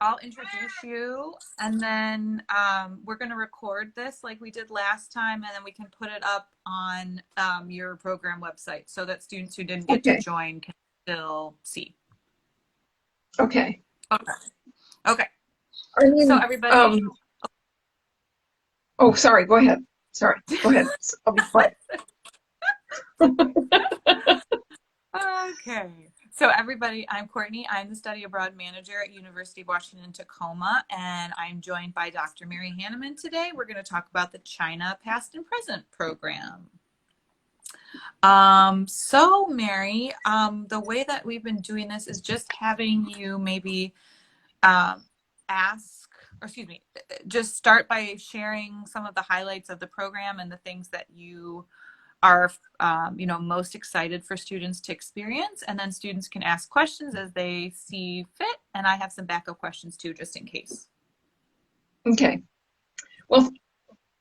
I'll introduce you, and then we're going to record this like we did last time, and then we can put it up on your program website so that students who didn't get to Okay. join can still see. Okay. Okay. Okay. I So mean, everybody, oh, sorry. Go ahead. Sorry. Go ahead. I'll be quiet. okay. So everybody, I'm Courtney. I'm the study abroad manager at University of Washington, Tacoma, and I'm joined by Dr. Mary Hanneman today. We're going to talk about the China Past and Present program. So Mary, the way that we've been doing this is just having you maybe ask, or excuse me, just start by sharing some of the highlights of the program and the things that you are most excited for students to experience, and then students can ask questions as they see fit, and I have some backup questions too just in case. Okay. Well,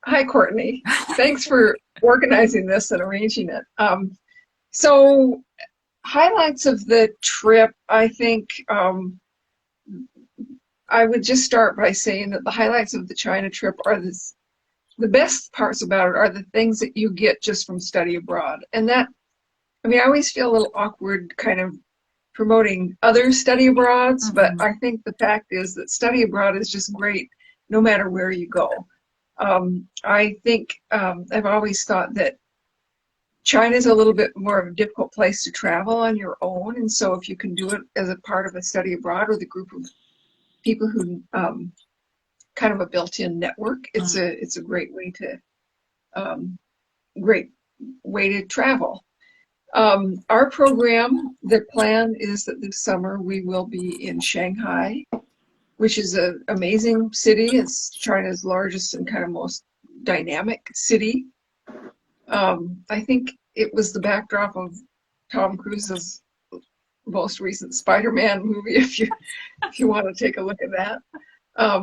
hi, Courtney. Thanks for organizing this and arranging it. So highlights of the trip, I think I would just start by saying that the highlights of the China trip are the best parts about it are the things that you get just from study abroad. And that, I mean, I always feel a little awkward kind of promoting other study abroads, but I think the fact is that study abroad is just great no matter where you go. I think I've always thought that China is a little bit more of a difficult place to travel on your own, and so if you can do it as a part of a study abroad with a group of people who kind of a built-in network, it's a great way to travel. Our program, the plan is that this summer we will be in Shanghai, which is an amazing city. It's China's largest and kind of most dynamic city. I think it was the backdrop of Tom Cruise's most recent Spider-Man movie, if you want to take a look at that.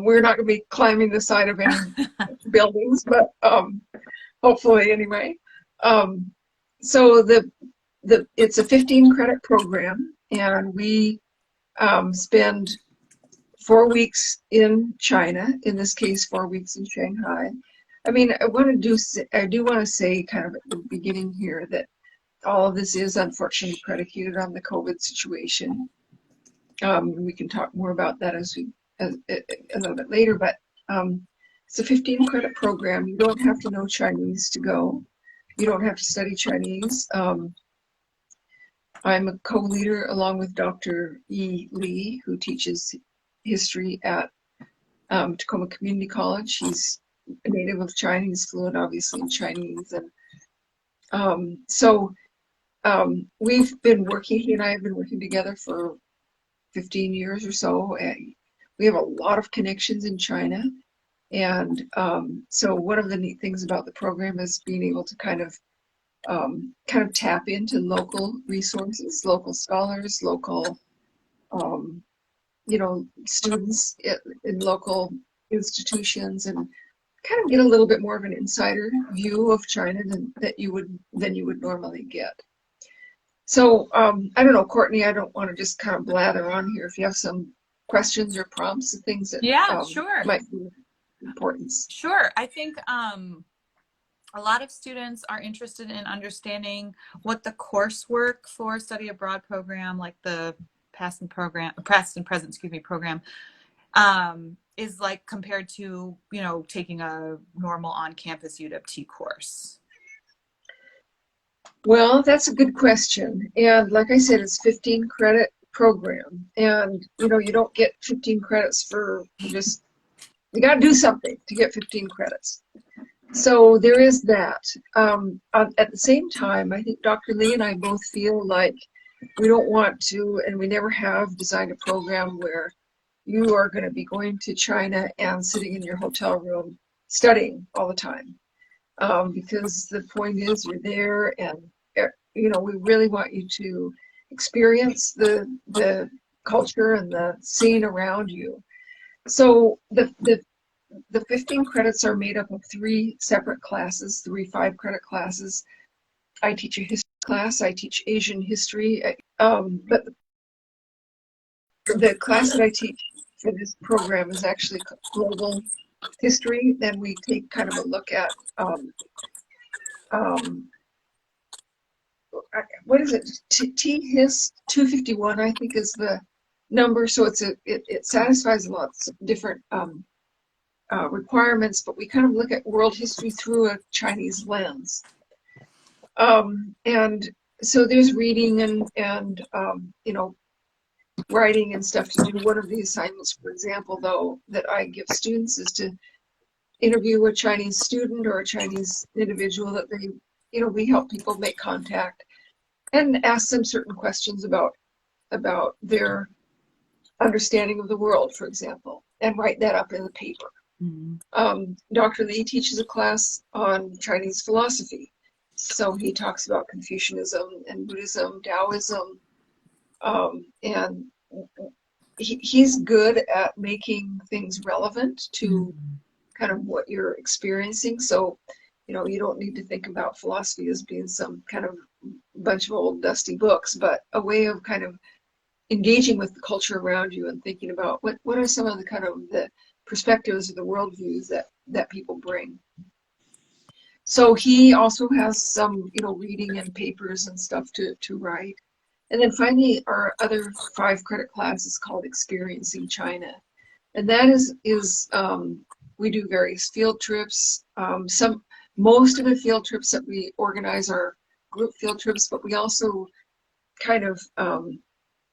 We're not going to be climbing the side of any buildings, but hopefully anyway. So it's a 15 credit program, and we spend 4 weeks in China, in this case 4 weeks in Shanghai. I mean, I do want to say kind of at the beginning here that all of this is unfortunately predicated on the COVID situation. We can talk more about that a little bit later, but it's a 15 credit program. You don't have to know Chinese to go. You don't have to study Chinese. I'm a co-leader along with Dr. Yi Li, who teaches history at Tacoma Community College. He's a native of China. He's fluent, obviously, in Chinese. And we've been working, he and I have been working together for 15 years or so. And we have a lot of connections in China. And so one of the neat things about the program is being able to kind of tap into local resources, local scholars, local students in local institutions, and kind of get a little bit more of an insider view of China than you would normally get. So I don't know, Courtney, I don't want to just kind of blather on here. If you have some questions or prompts and things that Sure. might be of importance. Sure. I think a lot of students are interested in understanding what the coursework for a study abroad program, like the past and present, program, is like compared to, taking a normal on-campus UWT course. Well, that's a good question. And like I said, it's 15 credit program. And, you don't get 15 credits for just, you got to do something to get 15 credits. So there is that. At the same time, I think Dr. Lee and I both feel like we don't want to, and we never have designed a program where you are going to be going to China and sitting in your hotel room studying all the time. Because the point is you're there, and we really want you to experience the culture and the scene around you. So the 15 credits are made up of 3 separate classes, 3 5-credit classes. I teach a history class, I teach Asian history, but the class that I teach for this program is actually global history. Then we take kind of a look at um, what is it? T-HIS 251, I think, is the number. So it satisfies lots of different requirements, but we kind of look at world history through a Chinese lens. And so there's reading and writing and stuff to do. One of the assignments, for example, though, that I give students is to interview a Chinese student or a Chinese individual that we help people make contact and ask them certain questions about their understanding of the world, for example, and write that up in the paper. Mm-hmm. Dr. Lee teaches a class on Chinese philosophy. So he talks about Confucianism and Buddhism, Taoism, and he's good at making things relevant to kind of what you're experiencing. So, you don't need to think about philosophy as being some kind of bunch of old dusty books, but a way of kind of engaging with the culture around you and thinking about what are some of the kind of the perspectives or the worldviews that people bring. So he also has some, reading and papers and stuff to write. And then finally, our other 5-credit class is called Experiencing China. And that is we do various field trips. Most of the field trips that we organize are group field trips, but we also kind of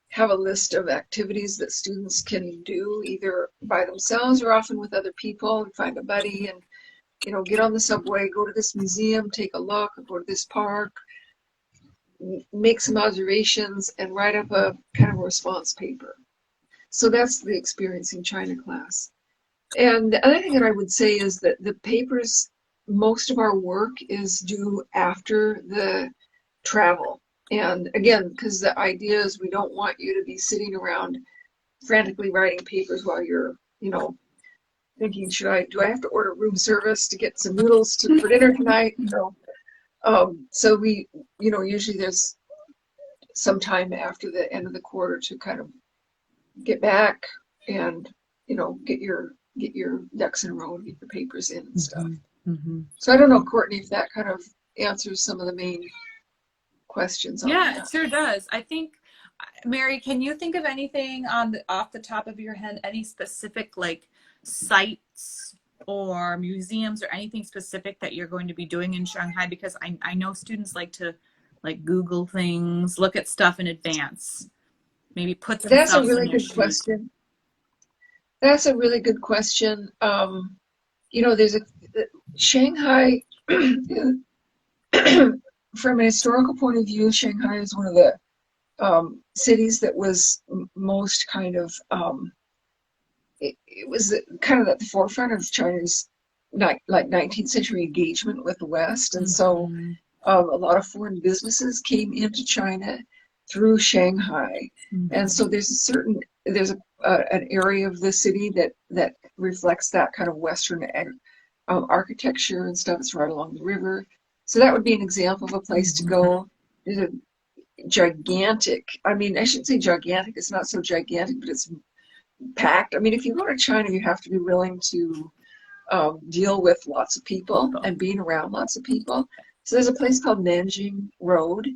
have a list of activities that students can do either by themselves or often with other people, and find a buddy and get on the subway, go to this museum, take a look, go to this park, make some observations, and write up a kind of a response paper. So that's the Experiencing China class. And the other thing that I would say is that the papers, most of our work is due after the travel. And again, because the idea is we don't want you to be sitting around frantically writing papers while you're, thinking, do I have to order room service to get some noodles for dinner tonight? So we, usually there's some time after the end of the quarter to kind of get back and, get your ducks in a row and get your papers in and stuff. Mm-hmm. So I don't know, Courtney, if that kind of answers some of the main questions on that. It sure does. I think, Mary, can you think of anything off the top of your head, any specific like sites or museums or anything specific that you're going to be doing in Shanghai? Because I know students like to Google things, look at stuff in advance, maybe put themselves in their shoes. That's a really good question. That's a really good question. There's Shanghai, from a historical point of view, Shanghai is one of the cities that was most kind of, it was kind of at the forefront of China's 19th century engagement with the West. And so a lot of foreign businesses came into China through Shanghai. And so there's an area of the city that reflects that kind of Western architecture and stuff. It's right along the river. So that would be an example of a place to go. There's a gigantic, I shouldn't say gigantic, it's not so gigantic, but it's packed. If you go to China, you have to be willing to deal with lots of people and being around lots of people. So there's a place called Nanjing Road,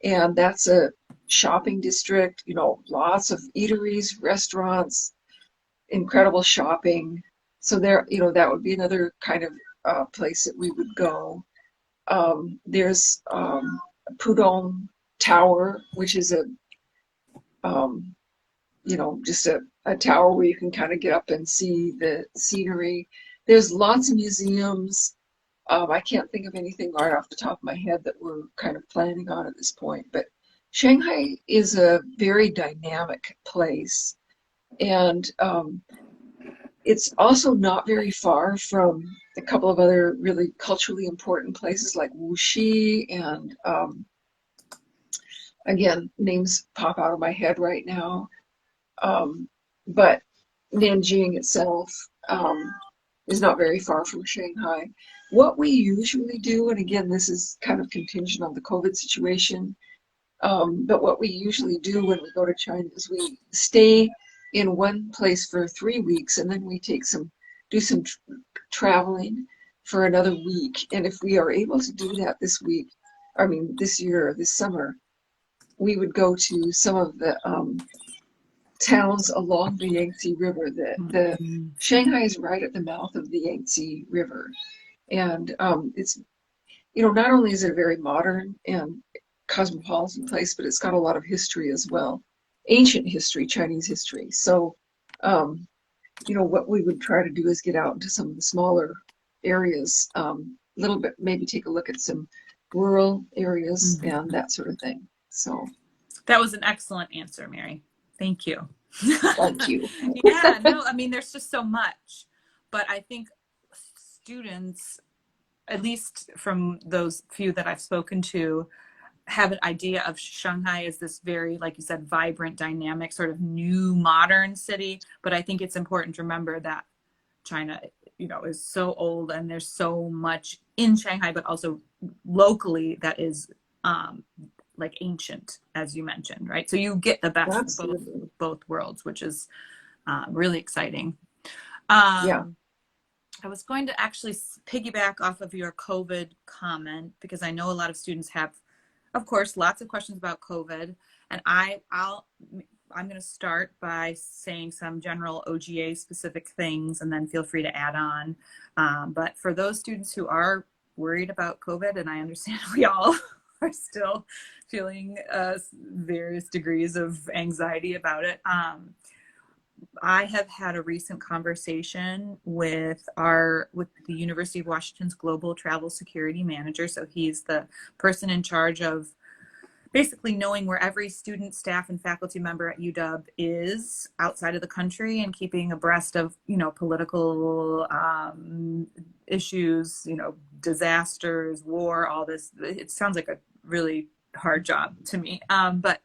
and that's a shopping district, lots of eateries, restaurants, incredible shopping. So there, that would be another kind of place that we would go. There's Pudong Tower, which is just a tower where you can kind of get up and see the scenery. There's lots of museums. I can't think of anything right off the top of my head that we're kind of planning on at this point, but Shanghai is a very dynamic place, and it's also not very far from a couple of other really culturally important places like Wuxi and again, names pop out of my head right now. But Nanjing itself is not very far from Shanghai. What we usually do, and again, this is kind of contingent on the COVID situation, but what we usually do when we go to China is we stay in one place for 3 weeks, and then we do some traveling for another week. And if we are able to do that this year, this summer, we would go to some of the towns along the Yangtze River. The Shanghai is right at the mouth of the Yangtze River, and it's not only is it a very modern and cosmopolitan place, but it's got a lot of history as well, ancient history, Chinese history. So, what we would try to do is get out into some of the smaller areas, a little bit, maybe take a look at some rural areas and that sort of thing. So that was an excellent answer, Mary. Thank you. Thank you. Yeah, no, I mean, there's just so much, but I think students, at least from those few that I've spoken to, have an idea of Shanghai as this very, like you said, vibrant, dynamic, sort of new modern city. But I think it's important to remember that China, is so old, and there's so much in Shanghai, but also locally that is like ancient, as you mentioned, right? So you get the best of both worlds, which is really exciting. Yeah. I was going to actually piggyback off of your COVID comment, because I know a lot of students have, of course, lots of questions about COVID. And I'm going to start by saying some general OGA specific things, and then feel free to add on. But for those students who are worried about COVID, and I understand we all are still feeling various degrees of anxiety about it. I have had a recent conversation with the University of Washington's Global Travel Security Manager. So he's the person in charge of basically knowing where every student, staff, and faculty member at UW is outside of the country, and keeping abreast of, political issues, disasters, war, all this. It sounds like a really hard job to me. But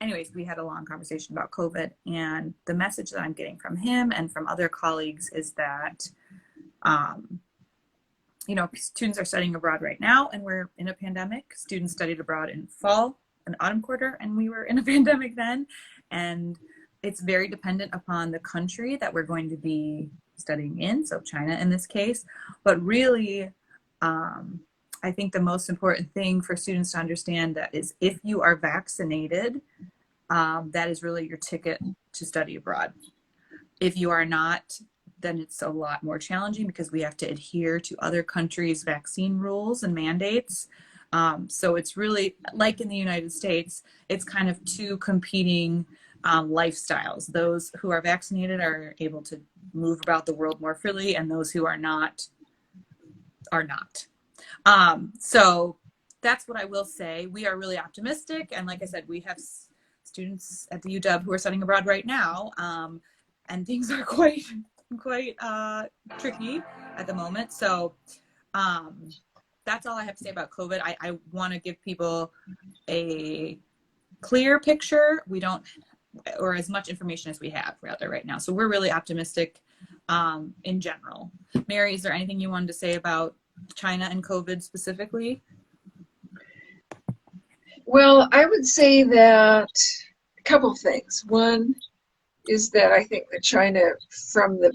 anyways, we had a long conversation about COVID, and the message that I'm getting from him and from other colleagues is that, students are studying abroad right now, and we're in a pandemic. Students studied abroad in fall and autumn quarter, and we were in a pandemic then. And it's very dependent upon the country that we're going to be studying in, so China in this case. But really, I think the most important thing for students to understand that is, if you are vaccinated, that is really your ticket to study abroad. If you are not, then it's a lot more challenging, because we have to adhere to other countries' vaccine rules and mandates. So it's really, like in the United States, it's kind of two competing lifestyles. Those who are vaccinated are able to move about the world more freely, and those who are not are not. So that's what I will say. We are really optimistic. And like I said, we have students at the UW who are studying abroad right now. And things are quite tricky at the moment. So that's all I have to say about COVID. I want to give people a clear picture. We don't, or as much information as we have rather right now. So we're really optimistic in general. Mary, is there anything you wanted to say about China and COVID specifically? Well, I would say that a couple of things. One is that I think that China, from a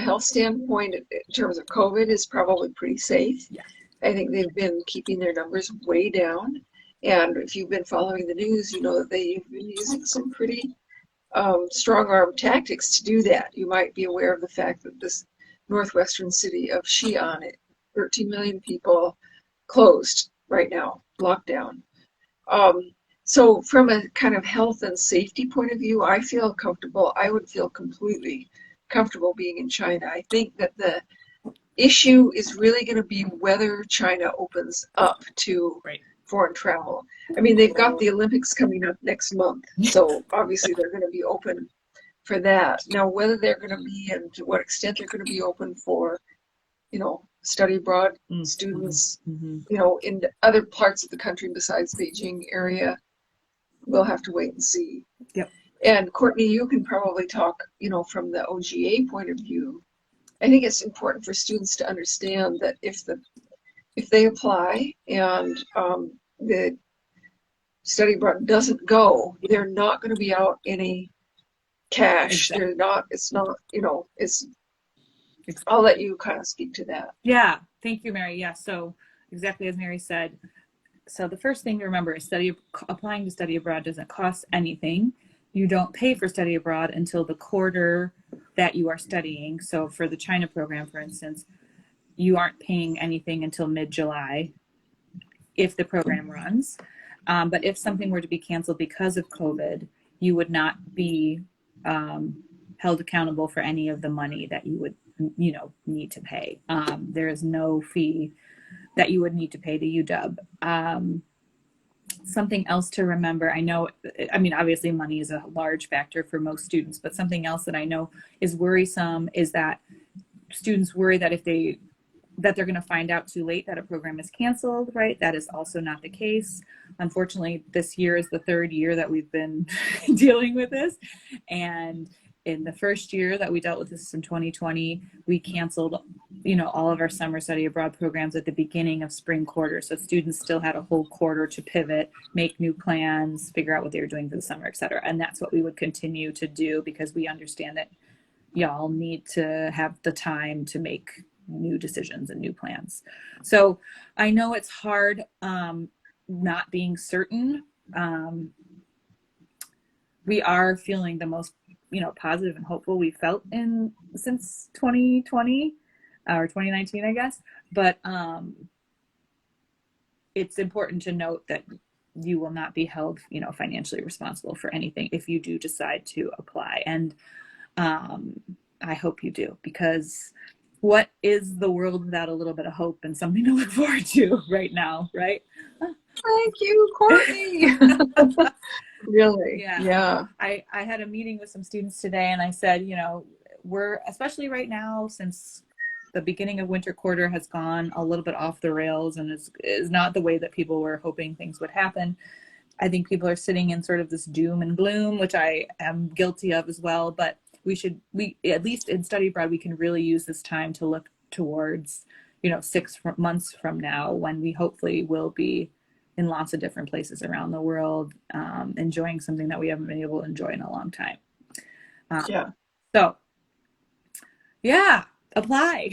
health standpoint, in terms of COVID, is probably pretty safe. Yeah. I think they've been keeping their numbers way down. And if you've been following the news, you know that they've been using some pretty strong-arm tactics to do that. You might be aware of the fact that this northwestern city of Xi'an, 13 million people, closed right now, lockdown. So from a kind of health and safety point of view, I feel comfortable. I would feel completely comfortable being in China. I think that the issue is really going to be whether China opens up to foreign travel. I mean, they've got the Olympics coming up next month, so obviously they're going to be open for that. Now, whether they're going to be, and to what extent they're going to be open for, study abroad students, in other parts of the country besides Beijing area, we'll have to wait and see. Yep. And Courtney, you can probably talk, from the OGA point of view. I think it's important for students to understand that if they apply and the study abroad doesn't go, they're not going to be out any cash. Exactly. They're not, it's not, it's, Exactly. I'll let you kind of speak to that. Yeah. Thank you, Mary. Yeah. So exactly as Mary said. So the first thing to remember is applying to study abroad doesn't cost anything. You don't pay for study abroad until the quarter that you are studying. So for the China program, for instance, you aren't paying anything until mid-July if the program runs. But if something were to be canceled because of COVID, you would not be held accountable for any of the money that you would, need to pay. There is no fee that you would need to pay to UW. Something else to remember, obviously money is a large factor for most students, but something else that I know is worrisome is that students worry that they're going to find out too late that a program is canceled, right? That is also not the case. Unfortunately, this year is the third year that we've been dealing with this. And in the first year that we dealt with this in 2020, we canceled, all of our summer study abroad programs at the beginning of spring quarter. So students still had a whole quarter to pivot, make new plans, figure out what they were doing for the summer, et cetera. And that's what we would continue to do because we understand that y'all need to have the time to make new decisions and new plans. So I know it's hard not being certain. We are feeling the most positive and hopeful we felt since 2020 or 2019, I guess. But it's important to note that you will not be held financially responsible for anything if you do decide to apply. And I hope you do, because what is the world without a little bit of hope and something to look forward to right now, right? Thank you, Courtney. Really? Yeah. I had a meeting with some students today and I said, we're, especially right now, since the beginning of winter quarter has gone a little bit off the rails and is not the way that people were hoping things would happen. I think people are sitting in sort of this doom and gloom, which I am guilty of as well. But we at least in study abroad, we can really use this time to look towards, 6 months from now, when we hopefully will be in lots of different places around the world, enjoying something that we haven't been able to enjoy in a long time. So, apply.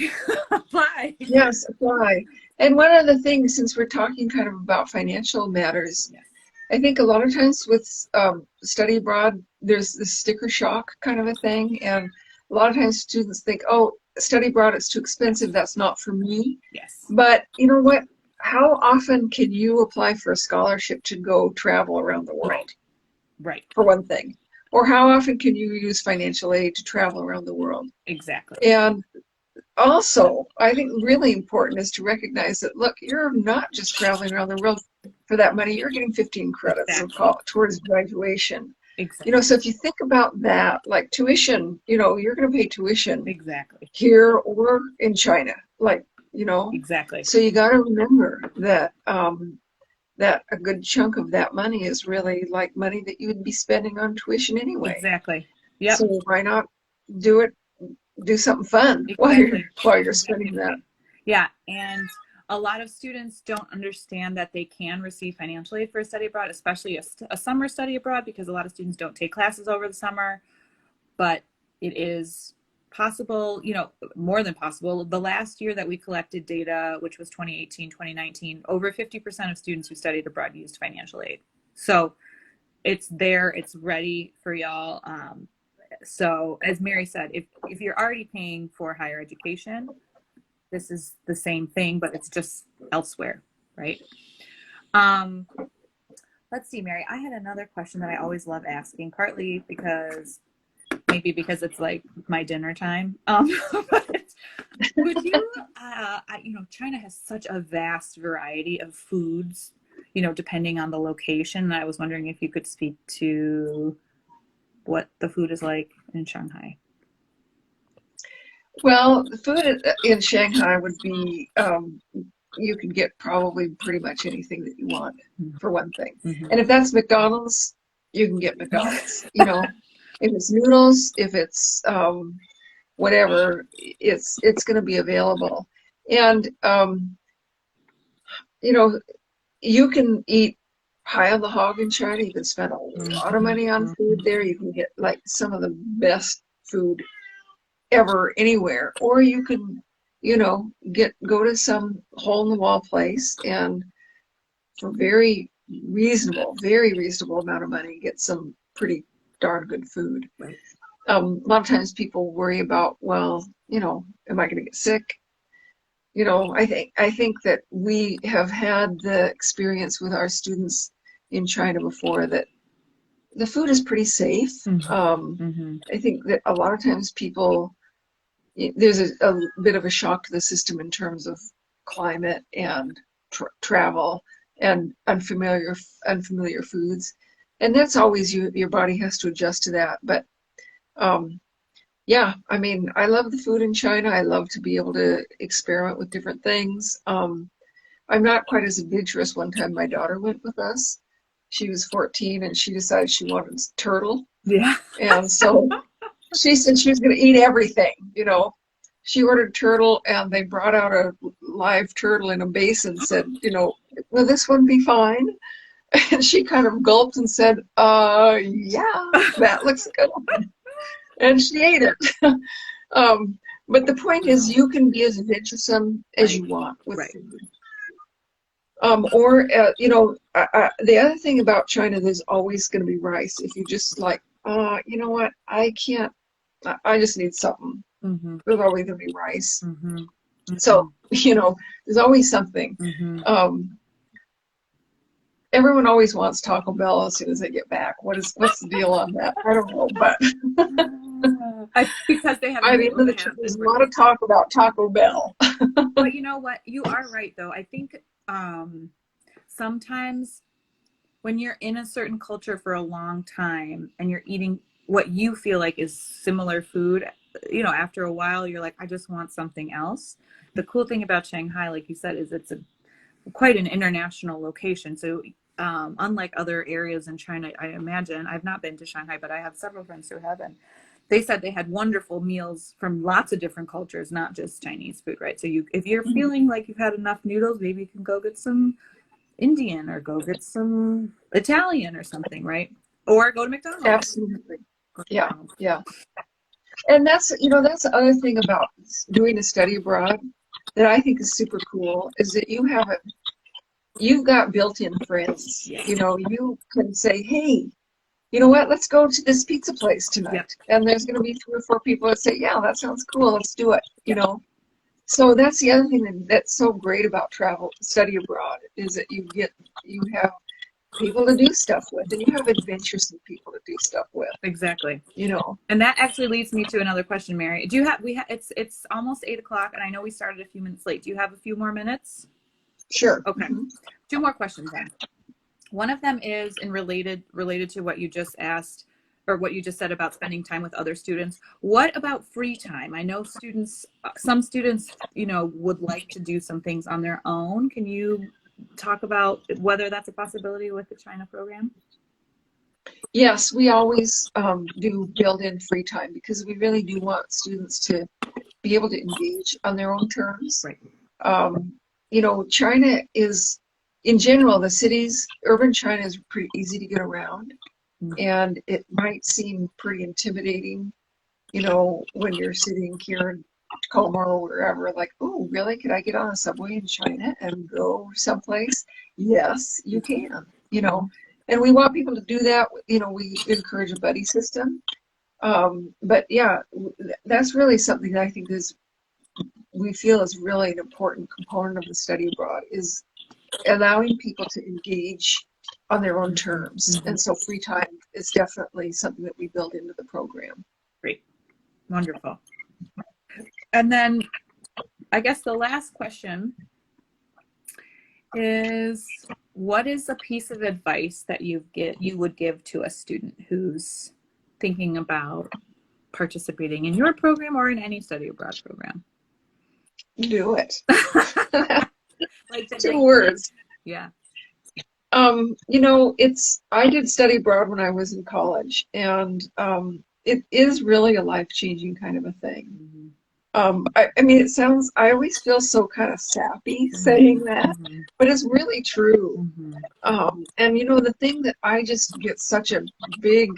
Apply. Yes, apply. And one of the things, since we're talking kind of about financial matters, yes, I think a lot of times with study abroad, there's this sticker shock kind of a thing. And a lot of times students think, oh, study abroad, it's too expensive. That's not for me. Yes. But you know what? How often can you apply for a scholarship to go travel around the world? Right. For one thing. Or how often can you use financial aid to travel around the world? Exactly. And also, I think really important is to recognize that, look, you're not just traveling around the world for that money. You're getting 15 credits towards graduation. Exactly. So if you think about that, like tuition, you're going to pay tuition exactly here or in China, Exactly. So you got to remember that that a good chunk of that money is really like money that you would be spending on tuition anyway. Exactly. Yeah. So why not do something fun while you're spending that? Yeah, and a lot of students don't understand that they can receive financial aid for a study abroad, especially a summer study abroad, because a lot of students don't take classes over the summer. But it is possible, more than possible. The last year that we collected data, which was 2018, 2019, over 50% of students who studied abroad used financial aid. So it's there, it's ready for y'all. So as Mary said, if you're already paying for higher education, this is the same thing, but it's just elsewhere, right? Let's see, Mary, I had another question that I always love asking, partly because it's like my dinner time. But would you, China has such a vast variety of foods, depending on the location. And I was wondering if you could speak to what the food is like in Shanghai. Well, the food in Shanghai would be, you can get probably pretty much anything that you want, for one thing. Mm-hmm. And if that's McDonald's, you can get McDonald's, If it's noodles, if it's whatever, it's going to be available. And, you can eat high on the hog in China. You can spend a lot of money on food there. You can get like some of the best food ever anywhere, or you can, go to some hole in the wall place and for very reasonable amount of money, get some pretty darn good food. Right. A lot of times people worry about, well, am I going to get sick? I think that we have had the experience with our students in China before that the food is pretty safe. I think that a lot of times there's a bit of a shock to the system in terms of climate and travel and unfamiliar foods, and that's always your body has to adjust to that. But yeah, I mean, I love the food in China. I love to be able to experiment with different things. I'm not quite as adventurous. One time my daughter went with us. She was 14 and she decided she wanted turtle. Yeah. And so she said she was going to eat everything, She ordered turtle and they brought out a live turtle in a basin and said, will this one be fine? And she kind of gulped and said, yeah, that looks good. And she ate it. But the point is you can be as adventuresome as you want with food. The other thing about China, there's always going to be rice. If you just like, you know what, I just need something. There's always going to be rice. So, there's always something. Everyone always wants Taco Bell as soon as they get back. What's the deal on that? I don't know, but because they have. There's a lot of talk about Taco Bell. But you know what? You are right, though. I think sometimes when you're in a certain culture for a long time and you're eating what you feel like is similar food, after a while you're like, I just want something else. The cool thing about Shanghai, like you said, is it's quite an international location. So unlike other areas in China, I imagine, I've not been to Shanghai, but I have several friends who have, and they said they had wonderful meals from lots of different cultures, not just Chinese food, right? So if you're feeling like you've had enough noodles, maybe you can go get some Indian or go get some Italian or something, right? Or go to McDonald's. Absolutely. Yeah. And that's the other thing about doing a study abroad that I think is super cool is that you've got built-in friends. Yeah. You can say, hey, you know what, let's go to this pizza place tonight. Yep. And there's going to be 3 or 4 people that say, yeah, that sounds cool, let's do it. So that's the other thing that's so great about study abroad is that you have people to do stuff with, and you have adventuresome people to do stuff with. Exactly. And that actually leads me to another question, Mary. Do you have? It's almost 8:00, and I know we started a few minutes late. Do you have a few more minutes? Sure. Okay. 2 more questions then. One of them is related to what you just asked, or what you just said about spending time with other students. What about free time? I know some students, would like to do some things on their own. Can you talk about whether that's a possibility with the China program? Yes, we always do build in free time because we really do want students to be able to engage on their own terms. Right. China is, in general, urban China is pretty easy to get around, and it might seem pretty intimidating, when you're sitting here in Tacoma or wherever, like, oh, really? Could I get on a subway in China and go someplace? Yes, you can, and we want people to do that. We encourage a buddy system. But yeah, that's really something that I think we feel is really an important component of the study abroad is allowing people to engage on their own terms. And so free time is definitely something that we build into the program. Great. Wonderful. And then I guess the last question is, what is a piece of advice that you would give to a student who's thinking about participating in your program or in any study abroad program? Do it. Like 2 words. Yeah. I did study abroad when I was in college, and it is really a life-changing kind of a thing. I mean, I always feel so kind of sappy saying that, Mhm. but it's really true. Mhm. And the thing that I just get such a big,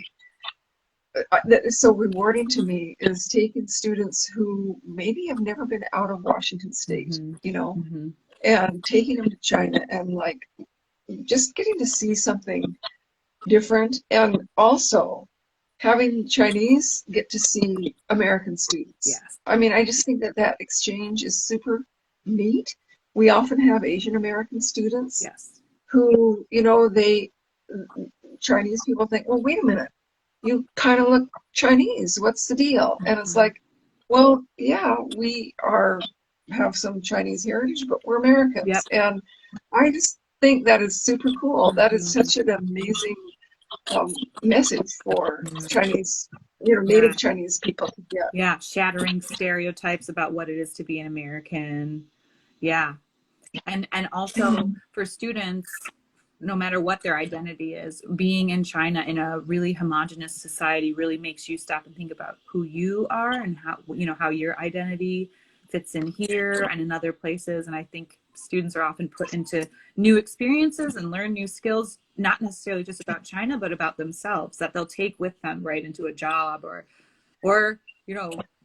that is so rewarding to me is taking students who maybe have never been out of Washington State, Mhm. Mhm. and taking them to China and like just getting to see something different, and also having Chinese get to see American students. Yes. I mean, I just think that that exchange is super neat. We often have Asian American students Yes. who, Chinese people think, well, wait a minute, you kind of look Chinese. What's the deal? And it's Mhm. like, well, yeah, have some Chinese heritage, but we're Yep. Americans. And I just think that is super cool. That is Mhm. such an amazing message for Chinese, Yeah. native Chinese people to get. Yeah. Shattering stereotypes about what it is to be an American. Yeah. And also for students, no matter what their identity is, being in China in a really homogenous society really makes you stop and think about who you are and how your identity fits in here and in other places. And I think students are often put into new experiences and learn new skills, not necessarily just about China, but about themselves that they'll take with them right into a job or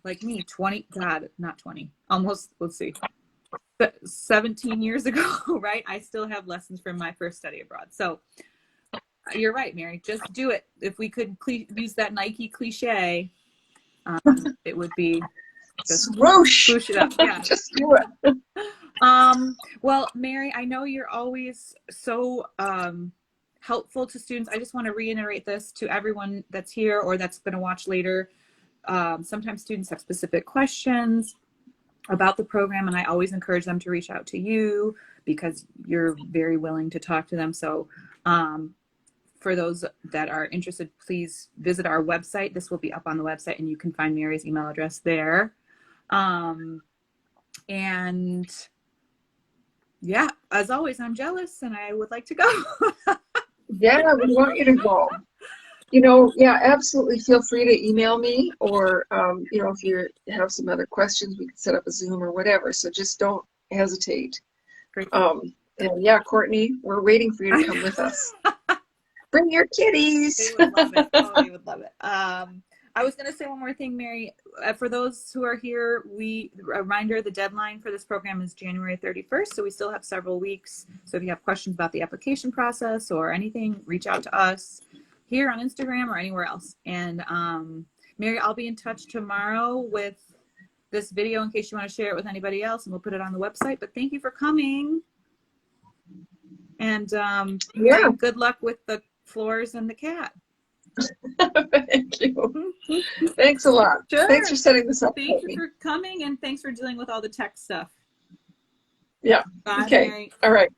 like me, 20, God, not 20, almost, let's see, 17 years ago, right? I still have lessons from my first study abroad. So you're right, Mary. Just do it. If we could use that Nike cliche, it would be just Swoosh! swoosh it up. Yeah. Just do it. Well, Mary, I know you're always so helpful to students. I just want to reiterate this to everyone that's here or that's going to watch later. Sometimes students have specific questions about the program, and I always encourage them to reach out to you because you're very willing to talk to them. So for those that are interested, please visit our website. This will be up on the website and you can find Mary's email address there. And yeah, as always, I'm jealous and I would like to go. Yeah, we want you to go. Yeah, absolutely. Feel free to email me, or if you have some other questions, we can set up a Zoom or whatever. So just don't hesitate. Great. And yeah, Courtney, we're waiting for you to come with us. Bring your kitties. They would love it. Oh, they would love it. I was going to say one more thing, Mary. For those who are here, a reminder, the deadline for this program is January 31st, so we still have several weeks. So if you have questions about the application process or anything, reach out to us here on Instagram or anywhere else. And Mary, I'll be in touch tomorrow with this video in case you want to share it with anybody else, and we'll put it on the website. But thank you for coming. And Mary, Yeah. good luck with the floors and the cat. Thank you. Thanks a lot. Sure. Thanks for setting this up. Thank you for coming, and thanks for dealing with all the tech stuff. Yeah. Bye, Okay. Mary. All right.